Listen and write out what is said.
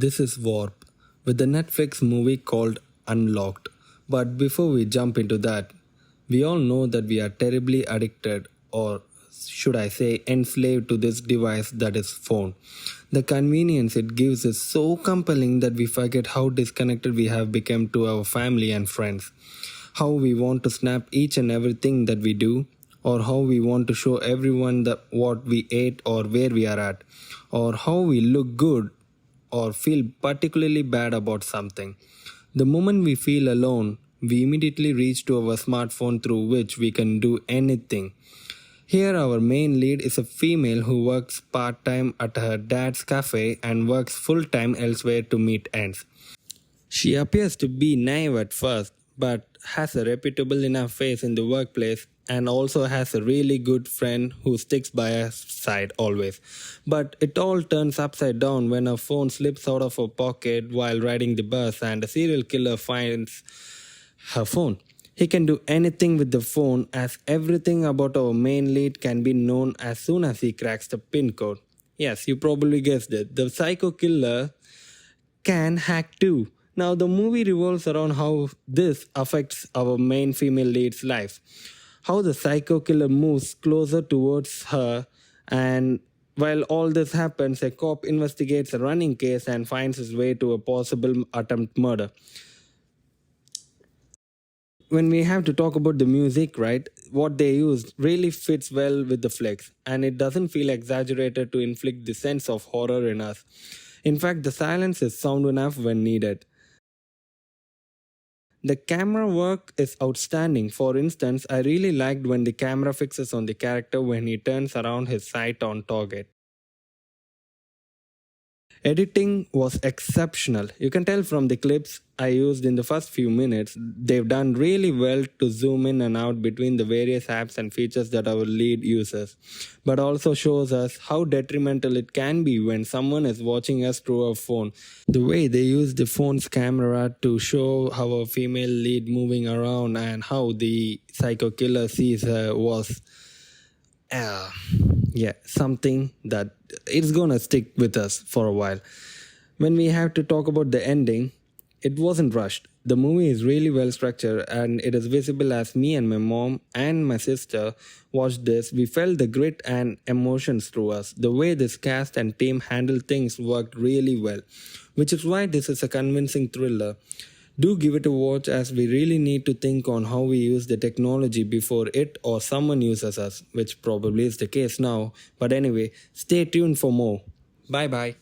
This is Warp with the Netflix movie called Unlocked. But before we jump into that, we all know that we are terribly addicted, or should I say, enslaved to this device that is phone. The convenience it gives is so compelling that we forget how disconnected we have become to our family and friends. How we want to snap each and everything that we do, or how we want to show everyone that what we ate or where we are at, or how we look good or feel particularly bad about something. The moment we feel alone, we immediately reach to our smartphone through which we can do anything. Here, our main lead is a female who works part time at her dad's cafe and works full time elsewhere to meet ends. She appears to be naive at first, but has a reputable enough face in the workplace and also has a really good friend who sticks by her side always. But it all turns upside down when her phone slips out of her pocket while riding the bus and a serial killer finds her phone. He can do anything with the phone, as everything about our main lead can be known as soon as he cracks the pin code. Yes, you probably guessed it. The psycho killer can hack too. Now, the movie revolves around how this affects our main female lead's life. How the psycho killer moves closer towards her, and while all this happens, a cop investigates a running case and finds his way to a possible attempt murder. When we have to talk about the music, right, what they used really fits well with the flicks, and it doesn't feel exaggerated to inflict the sense of horror in us. In fact, the silence is sound enough when needed. The camera work is outstanding. For instance, I really liked when the camera fixes on the character when he turns around his sight on target. Editing was exceptional. You can tell from the clips I used in the first few minutes, they've done really well to zoom in and out between the various apps and features that our lead uses, but also shows us how detrimental it can be when someone is watching us through a phone. The way they use the phone's camera to show our female lead moving around and how the psycho killer sees her was something that it's gonna stick with us for a while. When we have to talk about the ending, it wasn't rushed. The movie is really well structured and it is visible. As me and my mom and my sister watched this, we felt the grit and emotions through us. The way this cast and team handled things worked really well, which is why this is a convincing thriller. Do give it a watch, as we really need to think on how we use the technology before it or someone uses us, which probably is the case now. But anyway, stay tuned for more. Bye bye.